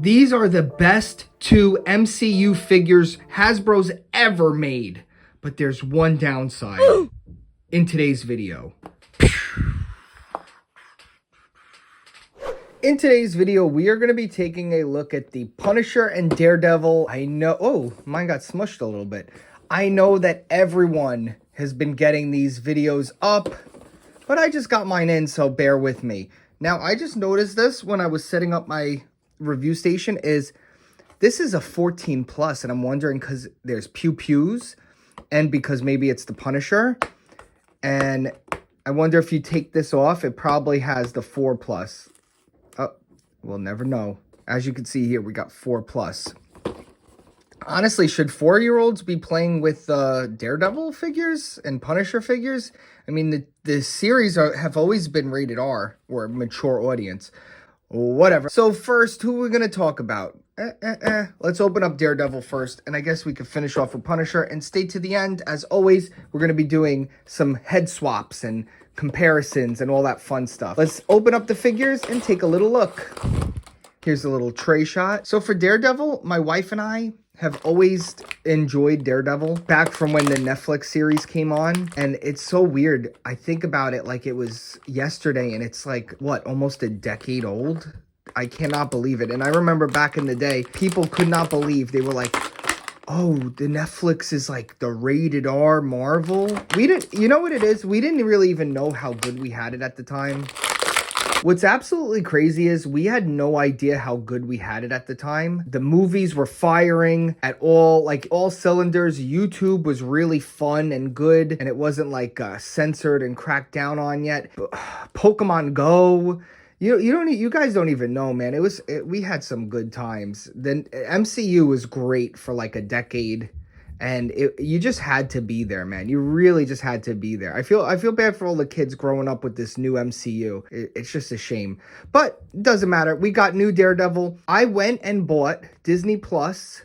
These are the best two MCU figures Hasbro's ever made, but there's one downside in today's video. In today's video, we are going to be taking a look at the Punisher and Daredevil. I know, oh, mine got smushed a little bit. I know that everyone has been getting these videos up, but I just got mine in, so bear with me. Now, I just noticed this when I was setting up my review station is this is a 14 plus, and I'm wondering because there's pews and because maybe it's the Punisher, and I wonder if you take this off, it probably has the 4 plus. Oh, we'll never know. As you can see here, we got 4 plus. Honestly, should 4-year-olds be playing with Daredevil figures and Punisher figures? I mean, the series have always been rated R, or mature audience. Whatever. So first, who we're going to talk about? Let's open up Daredevil first, and I guess we could finish off with Punisher, and stay to the end. As always, we're going to be doing some head swaps and comparisons and all that fun stuff. Let's open up the figures and take a little look. Here's a little tray shot. So for Daredevil, my wife and I have always enjoyed Daredevil back from when the Netflix series came on. And it's so weird. I think about it like it was yesterday, and it's like, what, almost a decade old? I cannot believe it. And I remember back in the day, people could not believe. They were like, oh, the Netflix is like the rated R Marvel. We didn't, you know what it is? We didn't really even know how good we had it at the time. What's absolutely crazy is we had no idea how good we had it at the time. The movies were firing at all cylinders. YouTube was really fun and good, and it wasn't like censored and cracked down on yet. Pokemon Go, you guys don't even know, man. We had some good times. Then MCU was great for like a decade. And you just had to be there, man. You really just had to be there. I feel bad for all the kids growing up with this new MCU. It's just a shame. But it doesn't matter. We got new Daredevil. I went and bought Disney Plus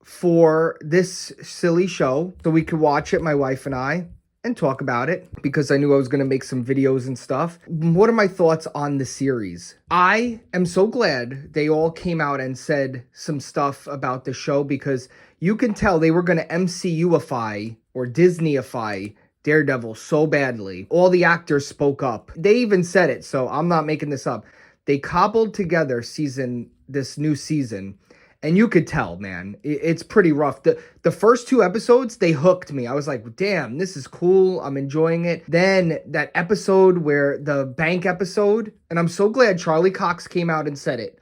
for this silly show so we could watch it, my wife and I, and talk about it, because I knew I was going to make some videos and stuff. What are my thoughts on the series? I am so glad they all came out and said some stuff about the show, because you can tell they were going to MCU-ify or Disney-ify Daredevil so badly. All the actors spoke up. They even said it, so I'm not making this up. They cobbled together this new season, and you could tell, man, it's pretty rough. The first 2 episodes, they hooked me. I was like, damn, this is cool. I'm enjoying it. Then that episode where the bank episode, and I'm so glad Charlie Cox came out and said it,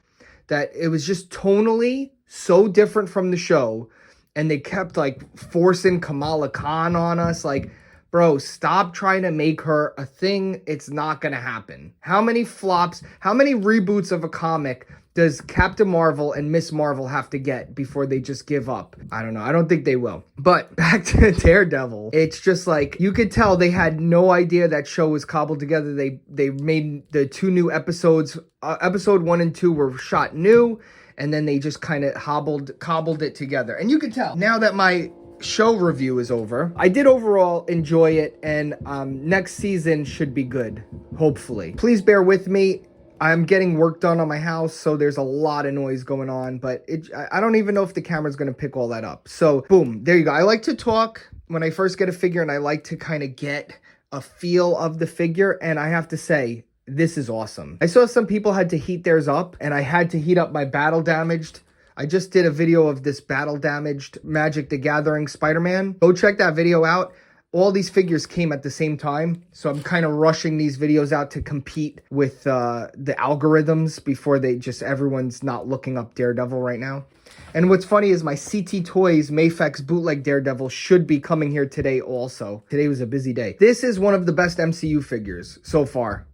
that it was just tonally so different from the show. And they kept like forcing Kamala Khan on us. Like, bro, stop trying to make her a thing. It's not going to happen. How many flops, how many reboots of a comic does Captain Marvel and Miss Marvel have to get before they just give up? I don't know. I don't think they will. But back to Daredevil. It's just like, you could tell they had no idea that show was cobbled together. They made the 2 new episodes. Episode 1 and 2 were shot new. And then they just kind of cobbled it together. And you can tell. Now that my show review is over, I did overall enjoy it. And next season should be good, hopefully. Please bear with me. I'm getting work done on my house, so there's a lot of noise going on. But I don't even know if the camera's going to pick all that up. So, boom, there you go. I like to talk when I first get a figure, and I like to kind of get a feel of the figure. And I have to say, this is awesome. I saw some people had to heat theirs up, and I had to heat up my battle damaged. I just did a video of this battle damaged Magic the Gathering Spider-Man. Go check that video out. All these figures came at the same time, so I'm kind of rushing these videos out to compete with the algorithms before everyone's not looking up Daredevil right now. And what's funny is my CT Toys Mayfex bootleg Daredevil should be coming here today also. Today was a busy day. This is one of the best MCU figures so far.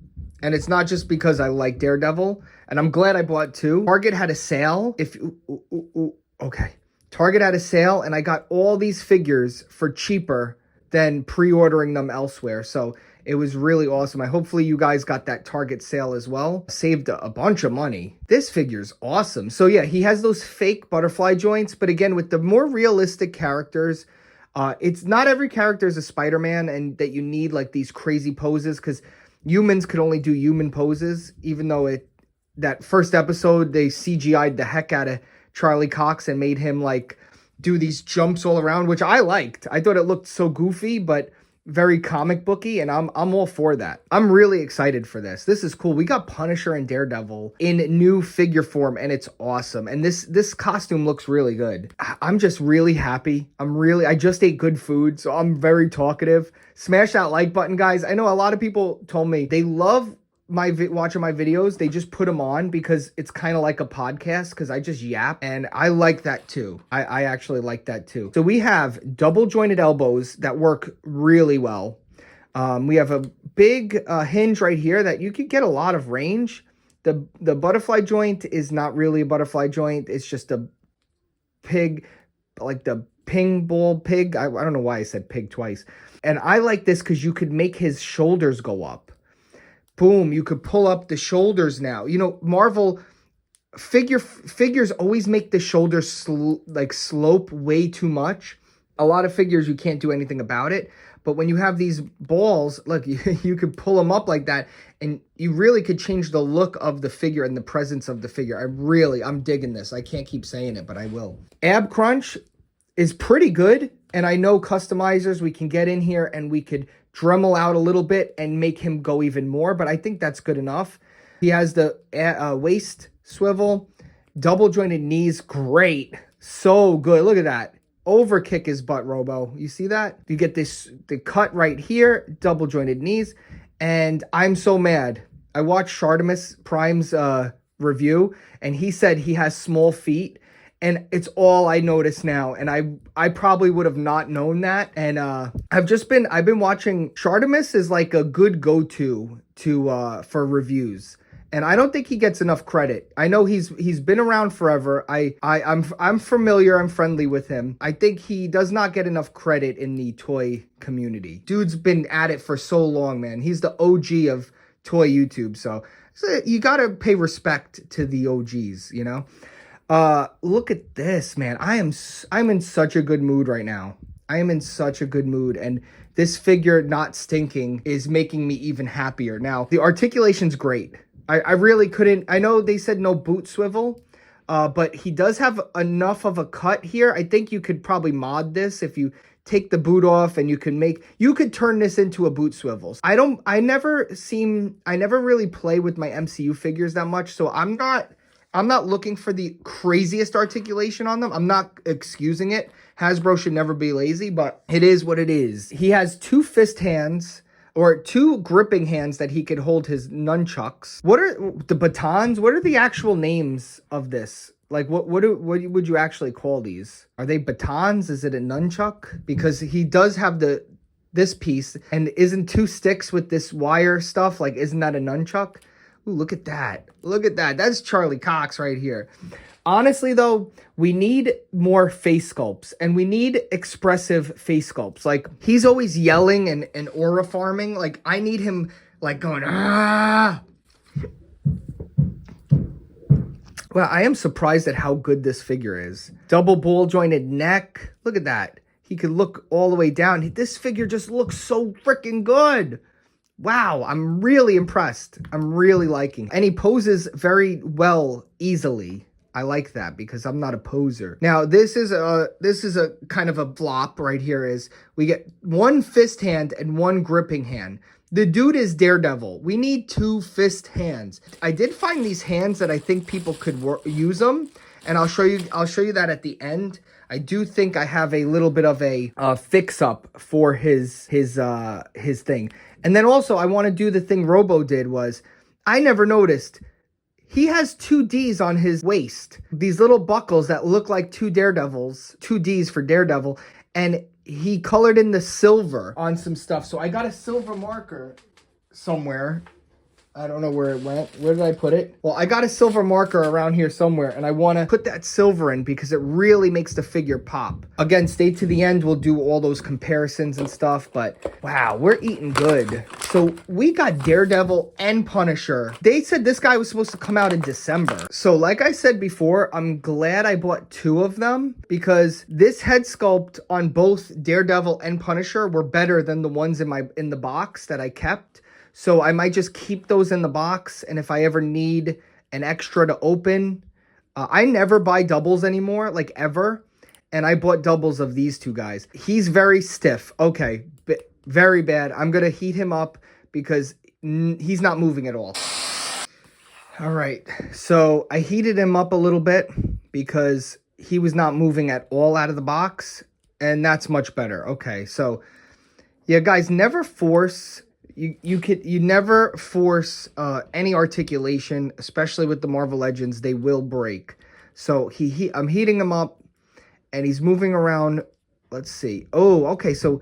And it's not just because I like Daredevil, and I'm glad I bought 2. Target had a sale. Target had a sale, and I got all these figures for cheaper than pre-ordering them elsewhere. So it was really awesome. Hopefully you guys got that Target sale as well. Saved a bunch of money. This figure's awesome. So yeah, he has those fake butterfly joints, but again, with the more realistic characters, it's not every character is a Spider-Man, and that you need like these crazy poses, because humans could only do human poses, even though that first episode, they CGI'd the heck out of Charlie Cox and made him like do these jumps all around, which I liked. I thought it looked so goofy, but very comic booky, and I'm all for that. I'm really excited for this. This is cool. We got Punisher and Daredevil in new figure form, and it's awesome. And this costume looks really good. I'm just really happy. I just ate good food, so I'm very talkative. Smash that like button, guys. I know a lot of people told me they love watching my videos. They just put them on because it's kind of like a podcast because I just yap, and I like that too. I actually like that too. So we have double jointed elbows that work really well. We have a big hinge right here that you could get a lot of range. The butterfly joint is not really a butterfly joint. It's just a pig, like the ping ball pig. I don't know why I said pig twice. And I like this because you could make his shoulders go up. Boom, you could pull up the shoulders now. You know, Marvel figures always make the shoulders slope way too much. A lot of figures, you can't do anything about it. But when you have these balls, look, you could pull them up like that, and you really could change the look of the figure and the presence of the figure. I'm digging this. I can't keep saying it, but I will. Ab crunch is pretty good, and I know customizers, we can get in here and we could Dremel out a little bit and make him go even more, but I think that's good enough. He has the waist swivel, double jointed knees, great, so good. Look at that. Overkick his butt, Robo. You see that? You get the cut right here, double jointed knees, and I'm so mad. I watched Shartimus Prime's review, and he said he has small feet, and it's all I notice now, and I probably would have not known that. And I've been watching. Shartimus is like a good go-to for reviews, and I don't think he gets enough credit. I know he's been around forever. I'm familiar. I'm friendly with him. I think he does not get enough credit in the toy community. Dude's been at it for so long, man. He's the OG of toy YouTube, so you gotta pay respect to the OGs, you know. Look at this, man. I'm in such a good mood right now. I am in such a good mood, and this figure not stinking is making me even happier. Now, the articulation's great. I really couldn't. I know they said no boot swivel, but he does have enough of a cut here. I think you could probably mod this if you take the boot off, and you could turn this into a boot swivel. I never really play with my MCU figures that much, so I'm not looking for the craziest articulation on them. I'm not excusing it. Hasbro should never be lazy, but it is what it is. He has two fist hands, or two gripping hands that he could hold his nunchucks. What are the batons? What are the actual names of this? Like, what would you actually call these? Are they batons? Is it a nunchuck? Because he does have this piece, and isn't two sticks with this wire stuff, like, isn't that a nunchuck? Ooh, look at that. Look at that. That's Charlie Cox right here. Honestly, though, we need more face sculpts, and we need expressive face sculpts. Like, he's always yelling and aura farming. Like, I need him, like, going, ah. Well, I am surprised at how good this figure is. Double ball jointed neck. Look at that. He could look all the way down. This figure just looks so freaking good. Wow, I'm really impressed. I'm really liking. And he poses very well easily. I like that because I'm not a poser. Now, this is a kind of a flop right here. Is we get one fist hand and one gripping hand. The dude is Daredevil. We need two fist hands. I did find these hands that I think people could use them, and I'll show you that at the end. I do think I have a little bit of a fix up for his thing. And then also I want to do the thing Robo did. Was I never noticed he has two D's on his waist. These little buckles that look like two Daredevils, two D's for Daredevil, and he colored in the silver on some stuff. So I got a silver marker somewhere. I don't know where it went. Where did I put it? Well, I got a silver marker around here somewhere, and I want to put that silver in because it really makes the figure pop. Again, stay to the end. We'll do all those comparisons and stuff, but wow, we're eating good. So we got Daredevil and Punisher. They said this guy was supposed to come out in December. So like I said before, I'm glad I bought two of them because this head sculpt on both Daredevil and Punisher were better than the ones in the box that I kept. So I might just keep those in the box, and if I ever need an extra to open. I never buy doubles anymore, like ever. And I bought doubles of these two guys. He's very stiff. Okay, very bad. I'm going to heat him up because he's not moving at all. All right, so I heated him up a little bit because he was not moving at all out of the box. And that's much better. Okay, so yeah, guys, never force... You never force any articulation, especially with the Marvel Legends. They will break. So I'm heating him up, and he's moving around. Let's see. Oh, okay. So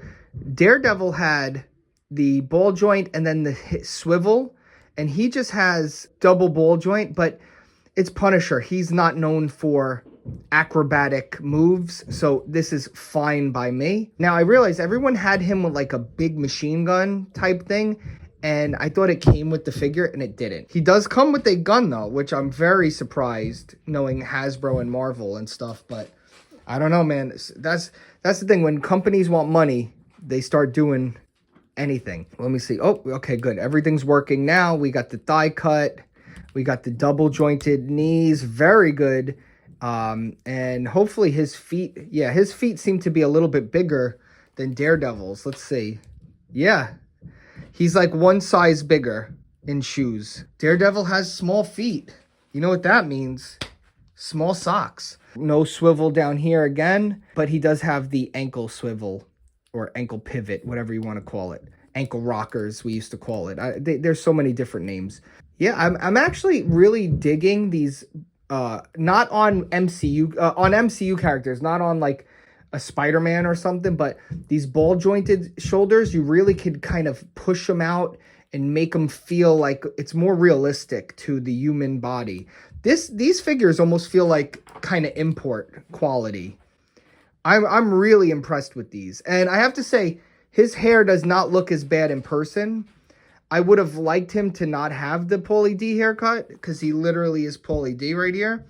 Daredevil had the ball joint and then the swivel, and he just has double ball joint. But it's Punisher. He's not known for acrobatic moves, so this is fine by me. Now I realize everyone had him with like a big machine gun type thing, and I thought it came with the figure, and it didn't. He does come with a gun though, which I'm very surprised knowing Hasbro and Marvel and stuff. But I don't know, man. That's the thing. When companies want money, they start doing anything. Let me see. Oh, okay, good. Everything's working now. We got the thigh cut. We got the double jointed knees. Very good. And hopefully his feet, yeah, his feet seem to be a little bit bigger than Daredevil's. Let's see. Yeah, he's like one size bigger in shoes. Daredevil has small feet. You know what that means? Small socks. No swivel down here again, but he does have the ankle swivel or ankle pivot, whatever you want to call it. Ankle rockers, we used to call it. There's so many different names. Yeah, I'm actually really digging these. Not on MCU characters, not on like a Spider-Man or something, but these ball jointed shoulders, you really could kind of push them out and make them feel like it's more realistic to the human body. These figures almost feel like kind of import quality. I'm really impressed with these. And I have to say, his hair does not look as bad in person. I would have liked him to not have the Paulie D haircut because he literally is Paulie D right here.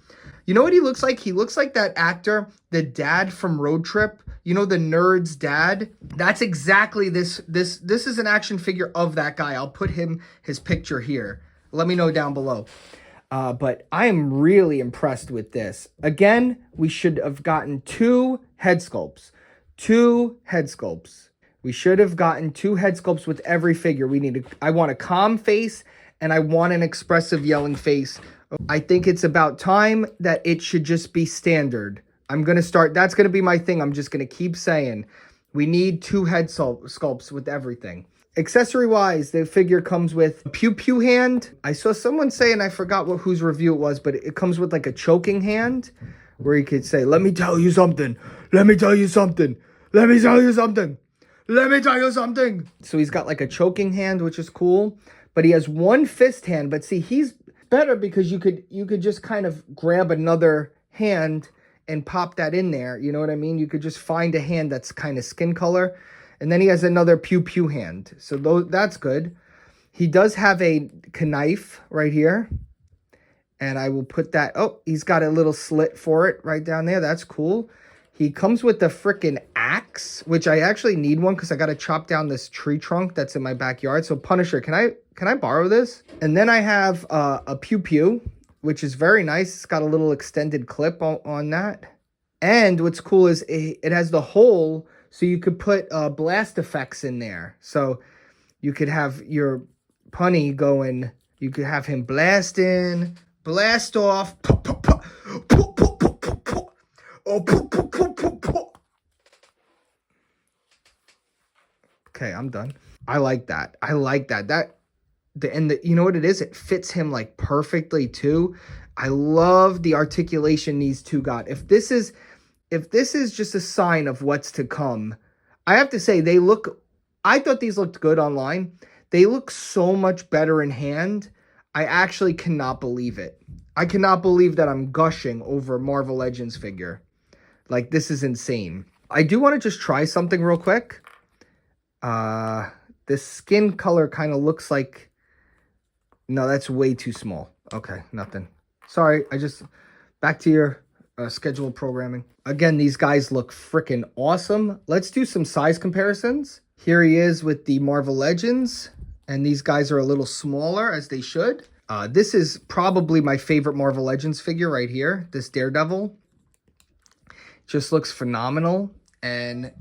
You know what he looks like? He looks like that actor, the dad from Road Trip. You know, the nerd's dad? That's exactly this. This is an action figure of that guy. I'll put his picture here. Let me know down below. But I am really impressed with this. Again, we should have gotten 2 head sculpts. 2 head sculpts. We should have gotten 2 head sculpts with every figure. I want a calm face and I want an expressive yelling face. I think it's about time that it should just be standard. That's going to be my thing. I'm just going to keep saying we need 2 head sculpts with everything. Accessory wise, the figure comes with a pew pew hand. I saw someone say, and I forgot whose review it was, but it comes with like a choking hand where you could say, let me tell you something. Let me tell you something. Let me tell you something. Let me tell you something. So he's got like a choking hand, which is cool. But he has 1 fist hand. But see, he's better because you could just kind of grab another hand and pop that in there. You know what I mean? You could just find a hand that's kind of skin color. And then he has another pew pew hand. So that's good. He does have a knife right here. And I will put that. Oh, he's got a little slit for it right down there. That's cool. He comes with the frickin' axe, which I actually need one because I got to chop down this tree trunk that's in my backyard. So Punisher, can I borrow this? And then I have a pew pew, which is very nice. It's got a little extended clip on that. And what's cool is it has the hole so you could put blast effects in there. So you could have your punny going. You could have him blasting, blast off, Okay, I'm done. I like that. You know what it is? It fits him like perfectly too. I love the articulation these two got. If this is just a sign of what's to come, I have to say I thought these looked good online. They look so much better in hand. I actually cannot believe it. I cannot believe that I'm gushing over Marvel Legends figure. Like, this is insane. I do want to just try something real quick. This skin color kind of looks like... No, that's way too small. Okay, nothing. Sorry, back to your scheduled programming. Again, these guys look freaking awesome. Let's do some size comparisons. Here he is with the Marvel Legends. And these guys are a little smaller, as they should. This is probably my favorite Marvel Legends figure right here. This Daredevil just looks phenomenal. And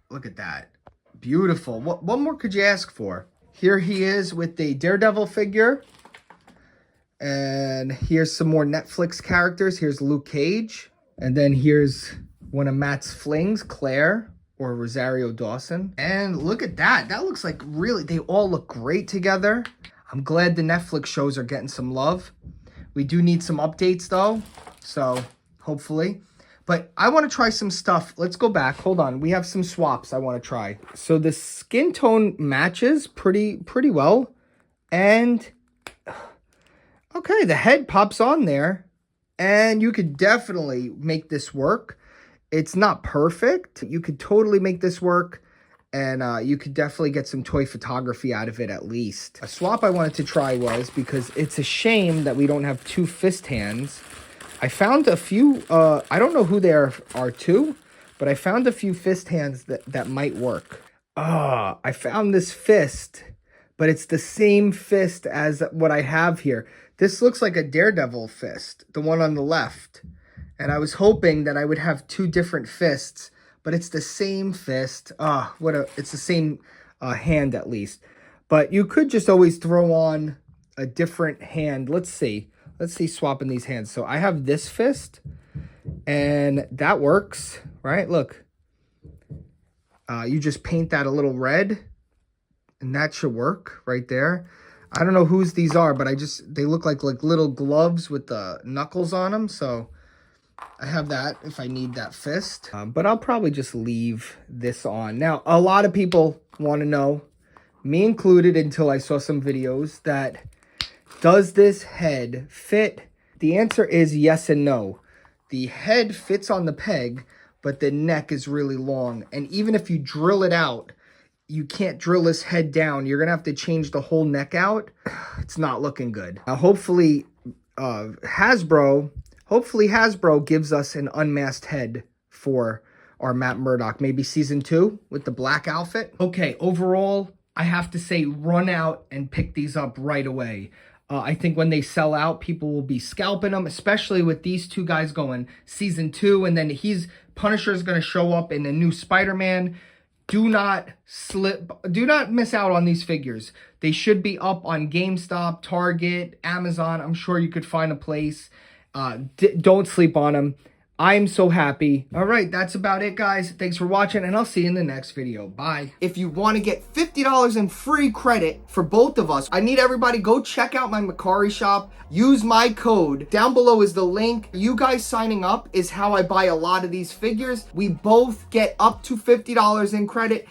look at that. Beautiful. What more could you ask for? Here he is with the Daredevil figure. And here's some more Netflix characters. Here's Luke Cage. And then here's one of Matt's flings, Claire or Rosario Dawson. And look at that. That looks like really, they all look great together. I'm glad the Netflix shows are getting some love. We do need some updates though, so hopefully. But I want to try some stuff. Let's go back. Hold on. We have some swaps I want to try. So the skin tone matches pretty well. And okay, the head pops on there. And you could definitely make this work. It's not perfect. You could totally make this work. And you could definitely get some toy photography out of it at least. A swap I wanted to try was, because it's a shame that we don't have two fist hands. I found a few, I don't know who they are to, but I found a few fist hands that might work. I found this fist, but it's the same fist as what I have here. This looks like a Daredevil fist, the one on the left. And I was hoping that I would have two different fists, but it's the same fist. It's the same hand at least. But you could just always throw on a different hand. Let's see swapping these hands. So I have this fist and that works, right? Look, you just paint that a little red and that should work right there. I don't know whose these are, but they look like little gloves with the knuckles on them. So I have that if I need that fist, but I'll probably just leave this on. Now, a lot of people want to know, me included until I saw some videos, that does this head fit? The answer is yes and no. The head fits on the peg, but the neck is really long. And even if you drill it out, you can't drill this head down. You're going to have to change the whole neck out. It's not looking good. Now, hopefully Hasbro gives us an unmasked head for our Matt Murdock, maybe season 2 with the black outfit. Okay, overall, I have to say run out and pick these up right away. I think when they sell out, people will be scalping them, especially with these two guys going season 2, and then Punisher is going to show up in the new Spider-Man. Do not miss out on these figures. They should be up on GameStop, Target, Amazon. I'm sure you could find a place. Don't sleep on them. I'm so happy. All right, that's about it, guys. Thanks for watching, and I'll see you in the next video. Bye. If you want to get $50 in free credit for both of us, I need everybody go check out my Mercari shop. Use my code. Down below is the link. You guys signing up is how I buy a lot of these figures. We both get up to $50 in credit,